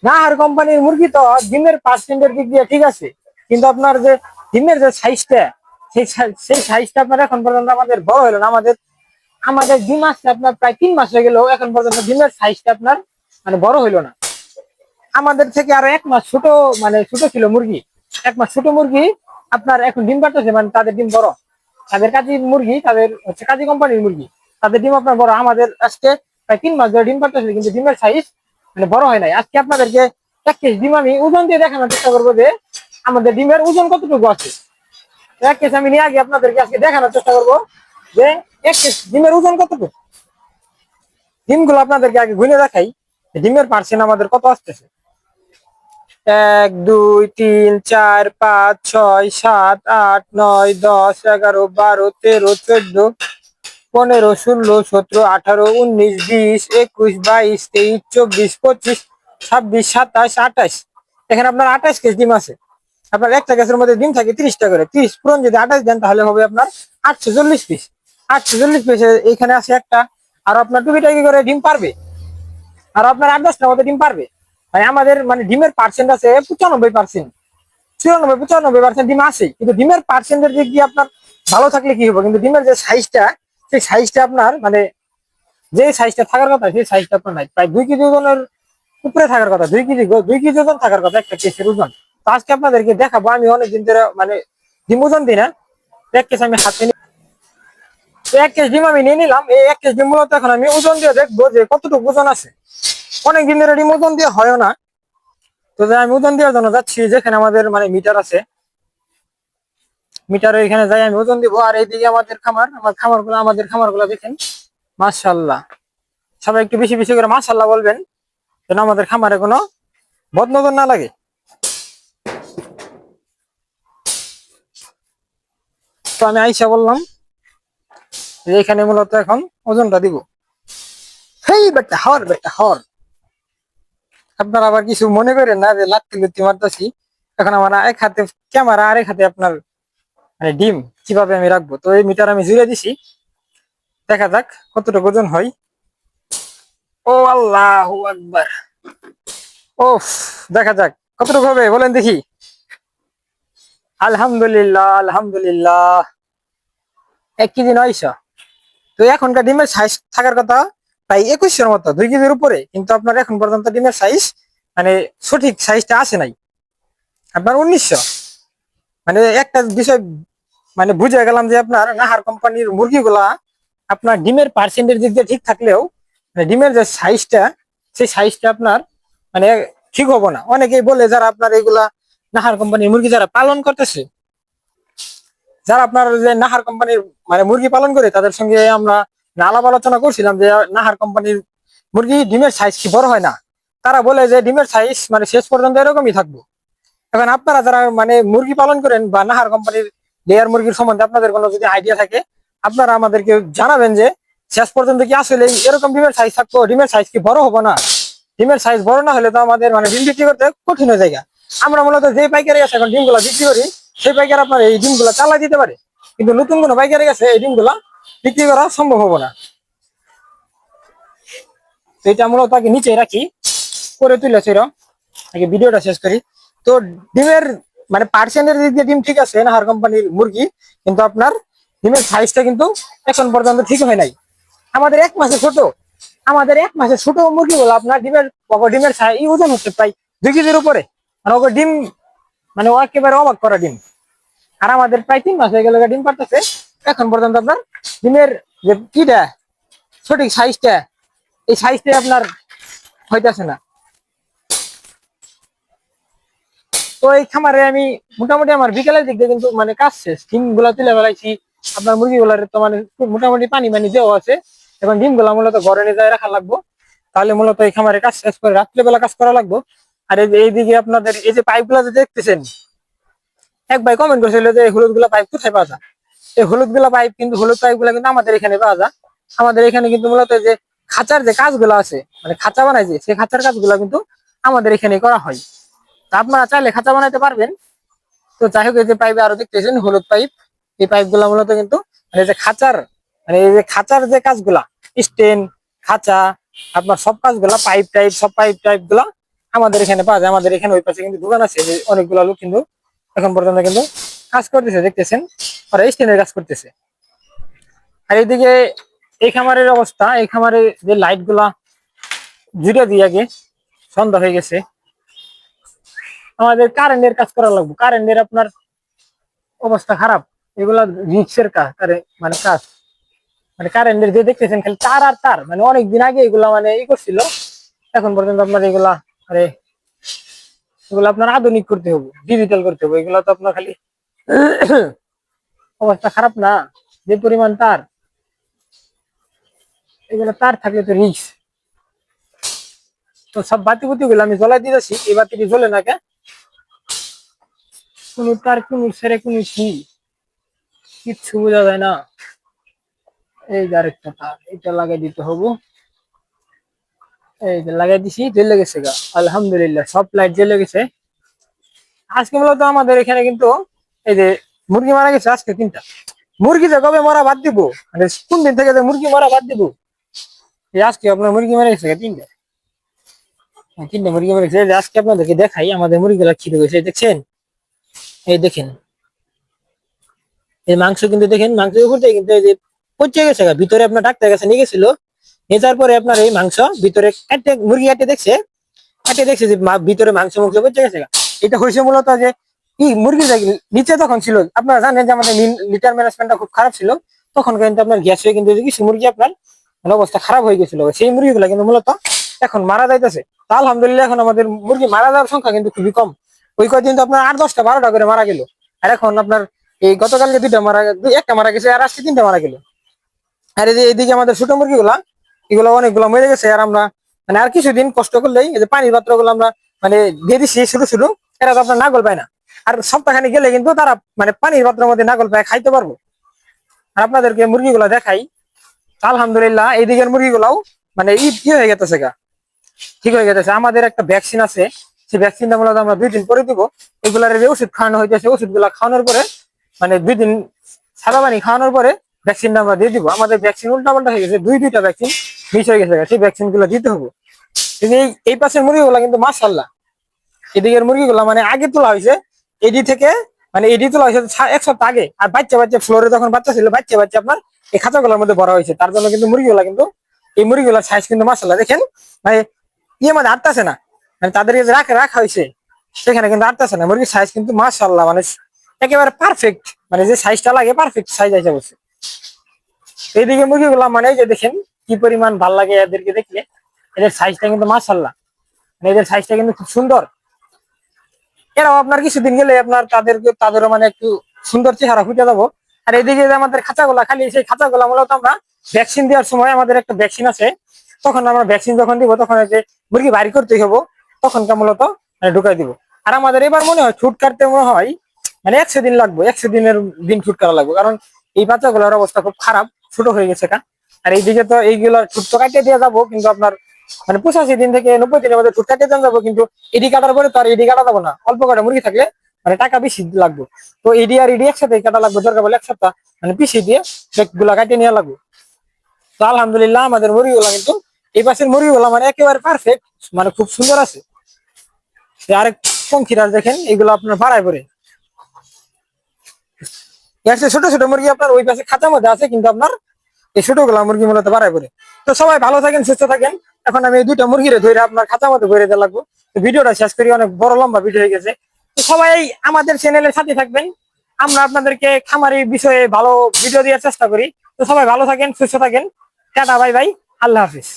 নাহার কোম্পানির মুরগি তো ডিমের পার্সেন্টের দিক দিয়ে ঠিক আছে, কিন্তু আপনার যে ডিমের যে সাইজটা, সেই সাইজটা আপনার এখন পর্যন্ত আমাদের বড় হলো না। আমাদের আমাদের ডিম আসছে আপনার প্রায় 3 মাস হয়ে গেল, এখন পর্যন্ত ডিমের সাইজটা আপনার মানে বড় হইলো না। আমাদের থেকে আরো 1 মাস ছোট, মানে ছোট ছিল মুরগি। 1 মাস ছোট মুরগি আপনার এখন ডিম পাড়তেছে, মানে তাদের ডিম বড়। তাদের কাজী মুরগি, তাদের হচ্ছে কাজী কোম্পানির মুরগি, তাদের ডিম আপনার বড়। আমাদের আজকে প্রায় 3 মাস ধরে ডিম পাড়তেছে, কিন্তু ডিমের সাইজ মানে বড় হয় নাই। আজকে আপনাদেরকে 1 কেজি ডিম আমি ওজন দিয়ে দেখানোর চেষ্টা করবো যে আমাদের ডিমের ওজন কতটুকু আছে। 1 কেজি আমি নিয়ে আগে আপনাদেরকে আজকে দেখানোর চেষ্টা করবো যে 1 কেজি ডিমের ওজন কতটুকু। ডিমগুলো আপনাদেরকে আগে গুনে দেখাই, ডিমের পার্সেন্ট আমাদের কত আসতেছে। 1 2 3 4 5 6 7 8 9 10 11 12 13 14 15 16 17 18 19 20 21 22 23 24 25 26 27 28। এখানে আপনার 28 কেজি ডিম আছে। আপনার একটা গ্যাসের মধ্যে ডিম থাকে 30টা করে, 30 পূরণ যদি 28 দেন তাহলে হবে আপনার 840 পিস। 840 পিস এখানে আছে একটা। আর আপনার টুকিটাকি করে ডিম পারবে, আর আপনার 8-10টার মধ্যে ডিম পারবে। মানে আমাদের মানে ডিমের পার্সেন্ট আছে 95%, 94-95% ডিম আসে। কিন্তু ডিমের পার্সেন্টের দিক দিয়ে আপনার ভালো থাকলে কি হবে, কিন্তু ডিমের যে সাইজটা, সেই সাইজটা আপনার মানে যে সাইজটা থাকার কথা সেই সাইজটা আপনার নাই। প্রায় 2 কেজি ওজনের উপরে থাকার কথা, 2 কেজি ওজন থাকার কথা একটা কেসের ওজন। তো আজকে আপনাদেরকে দেখাবো, আমি অনেকদিন ধরে মানে ডিম ওজন দিই না। 1 কেজি আমি হাতে নিই, 1 কেজি ডিম আমি নিয়ে নিলাম। এই 1 কেজি ডিম মূলত এখন আমি ওজন দিয়ে দেখবো যে কতটুকু ওজন আছে। অনেকদিন ধরে ডিম ওজন দিয়ে হয় না। তো আমি ওজন দেওয়ার জন্য যাচ্ছি, যেখানে আমাদের মানে মিটার আছে, মিটারে এখানে যাই আমি ওজন দিব। আর এইদিকে আমাদের খামার, আমাদের খামারগুলো দেখেন, মাশাআল্লাহ। সবাই একটু বেশি বেশি করে মাশাআল্লাহ বলবেন, যেন আমাদের খামারে কোনো বদনজর না লাগে। তো আমি আইসা বললাম যে এখানে মূলত এখন ওজনটা দিব। হেই বেটা হর, বেটা হর। আপনারা আবার কিছু মনে করেন না যে লাত্তি লুত্তি মারতেছি। এখন আমার এক হাতে ক্যামেরা, আর এক হাতে আপনার মানে ডিম কিভাবে আমি রাখবো। তো এই মিটার আমি জুড়ে দিছি, দেখা যাক কতটুকু ওজন হয়। ও আল্লাহু আকবার। ওফ, দেখা যাক কতটুকু হবে বলেন দেখি। আলহামদুলিল্লাহ, আলহামদুলিল্লাহ, 1 কেজি 900। তো এখনকার ডিমের সাইজ থাকার কথা প্রায় 2100-র মতো, 2 কেজির উপরে। কিন্তু আপনার এখন পর্যন্ত ডিমের সাইজ মানে সঠিক সাইজটা আসে নাই, আপনার 1900। মানে একটা বিষয় মানে বুঝে গেলাম যে আপনার নাহার কোম্পানির মুরগিগুলা আপনার ডিমের পার্সেন্টের দিক দিয়ে ঠিক থাকলেও মানে ডিমের যে সাইজটা, সেই সাইজটা আপনার মানে ঠিক হবো না। অনেকেই বলে, যারা আপনার এগুলা নাহার কোম্পানির মুরগি যারা পালন করতেছে, যারা আপনার যে নাহার কোম্পানির মানে মুরগি পালন করে, তাদের সঙ্গে আমরা আলাপ আলোচনা করছিলাম যে নাহার কোম্পানির মুরগি ডিমের সাইজ কি বড় হয় না। তারা বলে যে ডিমের সাইজ মানে শেষ পর্যন্ত এরকমই থাকবো। এখন আপনারা যারা মানে মুরগি পালন করেন বা নাহার কোম্পানির লেয়ার মুরগির সম্বন্ধে আপনাদের কোনো যদি আইডিয়া থাকে, আপনারা আমাদেরকে জানাবেন যে শেষ পর্যন্ত কি আসলে এরকম ডিমের সাইজ থাকবো, ডিমের সাইজ কি বড় হবো না। ডিমের সাইজ বড় না হলে তো আমাদের মানে ডিম বিক্রি করতে কঠিন হয়ে যায়। আমরা মূলত যে পাইকারি আছে এখন ডিমগুলা বিক্রি করি, সেই পাইকার আপনার এই ডিমগুলা চালাই দিতে পারে, কিন্তু নতুন কোনো পাইকারি আছে এই ডিমগুলা বিক্রি করা সম্ভব হবো না। তো এটা মূলত আগে নিচে রাখি, করে তুলেছে এরকম। আগে ভিডিওটা শেষ করি। তো ডিমের মানে পার্সেন্টের দিক দিয়ে ডিম ঠিক আছে নাহার কোম্পানির মুরগি, কিন্তু আপনার ডিমের সাইজটা কিন্তু এখন পর্যন্ত ঠিক হয় নাই। আমাদের 1 মাসে ছোট, আমাদের 1 মাসে ছোট মুরগিগুলো আপনার ডিমের ডিমের ওজন হচ্ছে প্রায় 2 কেজির উপরে। আর ওকে ডিম মানে ও একেবারে অবাক করা ডিম। আর আমাদের প্রায় 3 মাস হয়ে গেল ডিম পারতেছে, এখন পর্যন্ত আপনার ডিমের যে কিটা সঠিক সাইজটা, এই সাইজটা আপনার হইতেছে না। তো এই খামারে আমি মোটামুটি আমার বিকেলের দিক দিয়ে কিন্তু মানে কাজ শেষ, ডিম গুলা তুলে বেড়াইছি। আপনার মুরগি গুলার তো মানে মোটামুটি পানি পানি দেওয়া আছে। এখন ডিম গুলা মূলত ঘরে নিয়ে যায় রাখা লাগবো, তাহলে মূলত এই খামারে কাজ শেষ করে রাত্রেবেলা কাজ করা লাগবো। আর এইদিকে আপনাদের এই যে পাইপ গুলা যে দেখতেছেন, এক ভাই কমেন্ট করেছিল যে হলুদ গুলা পাইপ কোথায় পাওয়া যায়। এই হলুদ গুলা পাইপ কিন্তু, হলুদ পাইপ গুলা কিন্তু আমাদের এখানে পাওয়া যায়। আমাদের এখানে কিন্তু মূলত যে খাঁচার যে কাজগুলো আছে, মানে খাঁচা বানাইছে, সেই খাঁচার কাজগুলো কিন্তু আমাদের এখানে করা হয়। তা আপনারা চাইলে খাঁচা বানাইতে পারবেন। তো যাই হোক, এই যে পাইপে আরো দেখতেছেন হলুদ পাইপ, এই পাইপ গুলা মূলত কিন্তু মানে যে খাঁচার, মানে এই যে খাঁচার যে কাজগুলা, স্টেন, খাঁচা, আপনার সব কাজগুলা পাইপ টাইপ গুলা আমাদের এখানে পাওয়া যায়। আমাদের এখানে ওই পাশে কিন্তু দোকান আছে, যে অনেকগুলো লোক কিন্তু এখন পর্যন্ত কিন্তু কাজ করতেছে, দেখতেছেন ওরা স্টেনের কাজ করতেছে। আর এইদিকে এই খামারের অবস্থা, এই খামারে যে লাইট গুলা জুড়ে দিয়ে আগে সন্ধ্যা হয়ে গেছে, আমাদের কারেন্টের কাজ করা লাগবে। কারেন্টের আপনার অবস্থা খারাপ, এগুলা রিক্সের কাজ, মানে কাজ, মানে কারেন্টের যে দেখতেছেন খালি তার আর তার, মানে অনেকদিন আগে এগুলা মানে ই করছিল, এখন পর্যন্ত আপনার এগুলা আরে এগুলো আপনার আধুনিক করতে হবে, ডিজিটাল করতে হবে। এগুলো তো আপনার খালি অবস্থা খারাপ না, যে পরিমাণ তার, এগুলো তার থাকলে তো রিক্স। তো সব বাতি বুতি গুলো আমি জ্বলাই দিতেছি, এই বাতিটি জ্বলে না কে, কোন তার কোন ছেড়ে কোন কি কিচ্ছু বোঝা যায় না। এই যে আরেকটা তার, এটা লাগাই দিতে হবে। এই যে লাগাই দিছি, জ্বলে গেছে গা, আলহামদুলিল্লাহ সব লাইট জ্বলে গেছে। আজকে মূলত আমাদের এখানে কিন্তু এই যে মুরগি মারা গেছে আজকে 3টা। মুরগি যে কবে মরা বাদ দিব, মানে কোন দিন থেকে যে মুরগি মরা বাদ দিব, এই আজকে আপনার মুরগি মারা গেছে 3টা। 3টা মুরগি মারা গেছে। আজকে আপনাদেরকে দেখাই আমাদের মুরগিগুলা কি হয়েছে, দেখছেন? এই দেখেন, এই মাংস কিন্তু দেখেন, মাংসের উপর থেকে কিন্তু এই যে পচে গেছে গা। ভিতরে আপনার ডাক্তার কাছে নিয়ে গেছিল, নিয়ে যাওয়ার পরে আপনার এই মাংস ভিতরে মুরগি কাটে দেখছে যে ভিতরে মাংস পচে গেছে গা। এটা হয়েছে মূলত যে কি মুরগি নিচে তখন ছিল, আপনারা জানেন যে আমাদের লিটার ম্যানেজমেন্টটা খুব খারাপ ছিল, তখন কিন্তু আপনার গ্যাস হয়ে কিন্তু কিছু মুরগি আপনার মানে অবস্থা খারাপ হয়ে গেছিল। সেই মুরগিগুলো কিন্তু মূলত এখন মারা যাইতেছে। তা আলহামদুলিল্লাহ এখন আমাদের মুরগি মারা যাওয়ার সংখ্যা কিন্তু খুবই কম। ওই কয়দিন তো আপনার 8-10টা 12টা করে মারা গেল, আর এখন আপনার এই গতকালকে 2টা মারা, একটা মারা গেছে, আর আজকে 3টা মারা গেল। আর এই যে এইদিকে আমাদের ছোট মুরগিগুলা, এগুলো অনেকগুলো মরে গেছে। আর আমরা মানে আর কিছুদিন কষ্ট করলেই এই যে পানির পাত্রগুলো আমরা মানে দিয়ে দিচ্ছি শুরু, এরা তো আপনার নাগল পায় না। আর সপ্তাহখানি গেলে কিন্তু তারা মানে পানির পাত্রের মধ্যে নাগল পায়, খাইতে পারবো। আর আপনাদেরকে মুরগিগুলা দেখাই, আলহামদুলিল্লাহ এইদিকের মুরগিগুলাও মানে কি হয়ে গেছে গা, ঠিক হয়ে গেছে। আমাদের একটা ভ্যাকসিন আছে, সেই ভ্যাকসিনটা মূলত আমরা 2 দিন পরে দিব। এগুলার যে ওষুধ খাওয়ানো হইতেছে, ওষুধগুলা খাওয়ানোর পরে মানে 2 দিন সাদা পানি খাওয়ানোর পরে ভ্যাকসিনটা আমরা দিয়ে দিব। আমাদের ভ্যাকসিন উল্টাপাল্টা হয়ে গেছে, 2-2টা ভ্যাকসিন মিস হয়ে গেছে, সেই ভ্যাকসিন গুলো দিতে হবে। কিন্তু এই পাশের মুরগিগুলা কিন্তু মাশাআল্লাহ, এদিকের মুরগিগুলা মানে আগে তোলা হয়েছে, এডি থেকে, মানে এডি তোলা হয়েছে 1 সপ্তাহ আগে। আর বাচ্চা ফ্লোরে যখন বাচ্চা ছিল, বাচ্চা আপনার এই খাঁচাগুলোর মধ্যে ভরা হয়েছে। তার জন্য কিন্তু মুরগিগুলা কিন্তু এই মুরগিগুলার সাইজ কিন্তু মাশাআল্লাহ দেখেন, মানে মানে আটতাছে না, মানে তাদেরকে যে রাখা হয়েছে সেখানে কিন্তু আটতাছে না। মুরগির সাইজ কিন্তু মাশাআল্লাহ মানে একেবারে পারফেক্ট, মানে যে সাইজটা লাগে পারফেক্ট সাইজ আছে বলছে। এইদিকে মুরগিগুলা মানে যে দেখেন কি পরিমাণ ভাল লাগে এদেরকে দেখলে, এদের সাইজটা কিন্তু মাশাআল্লাহ, মানে এদের সাইজটা কিন্তু খুব সুন্দর। এরাও আপনার কিছুদিন গেলে আপনার তাদেরও মানে একটু সুন্দর চেহারা ফুটে যাবো। আর এদিকে যে আমাদের খাঁচাগুলা, খালি সেই খাঁচাগুলা মূলত আমরা ভ্যাকসিন দেওয়ার সময় আমাদের একটা ভ্যাকসিন আছে, তখন আমরা ভ্যাকসিন যখন দিব তখন যে মুরগি বাড়ি করতে হবো, তখনকার মূলত মানে ঢুকাই দিব। আর আমাদের এবার মনে হয় ছুট কাটতে মনে হয় মানে 100 দিন লাগবে, 100 দিনের দিন ছুট কাটা লাগবে, কারণ এই বাচ্চাগুলোর অবস্থা খুব খারাপ, ছোট হয়ে গেছে কা। আর এইদিকে তো এইগুলো ছুট তো কাটিয়ে দিয়ে যাবো, কিন্তু আপনার মানে 85 দিন থেকে 90 দিনের মধ্যে ছুট কাটিয়ে দিয়ে যাবো। কিন্তু এডি কাটার পরে তো আর এডি কাটা যাবো না, অল্প কটা মুরগি থাকলে মানে টাকা বেশি লাগবে। তো এডি আর এডি একসাথে কাটা লাগবে, দরকার বলে 1 সপ্তাহ মানে পিছিয়ে দিয়ে গুলা কাটিয়ে নেওয়া লাগবে। তো আলহামদুলিল্লাহ আমাদের মুরগিগুলা কিন্তু এই পাশের মুরগিগুলা মানে একেবারে পারফেক্ট, মানে খুব সুন্দর আছে। আরেক পঙ্খিরাজ দেখেন, এগুলো আপনার ভাড়ায় পরে ছোট ছোট মুরগি আপনার ওই পাশে খাঁচার মধ্যে আছে, কিন্তু আপনার এই ছোটগুলা মুরগি মূলত ভাড়ায় পরে। তো সবাই ভালো থাকেন, সুস্থ থাকেন। এখন আমি এই 2টা মুরগিরে ধরে আপনার খাঁচার মধ্যে ভরে দেওয়া লাগবো। তো ভিডিওটা শেষ করি, অনেক বড় লম্বা ভিডিও হয়ে গেছে। তো সবাই আমাদের চ্যানেলের সাথে থাকবেন, আমরা আপনাদেরকে খামারি বিষয়ে ভালো ভিডিও দেওয়ার চেষ্টা করি। তো সবাই ভালো থাকেন, সুস্থ থাকেন, টাটা বাই বাই, আল্লাহ হাফিজ।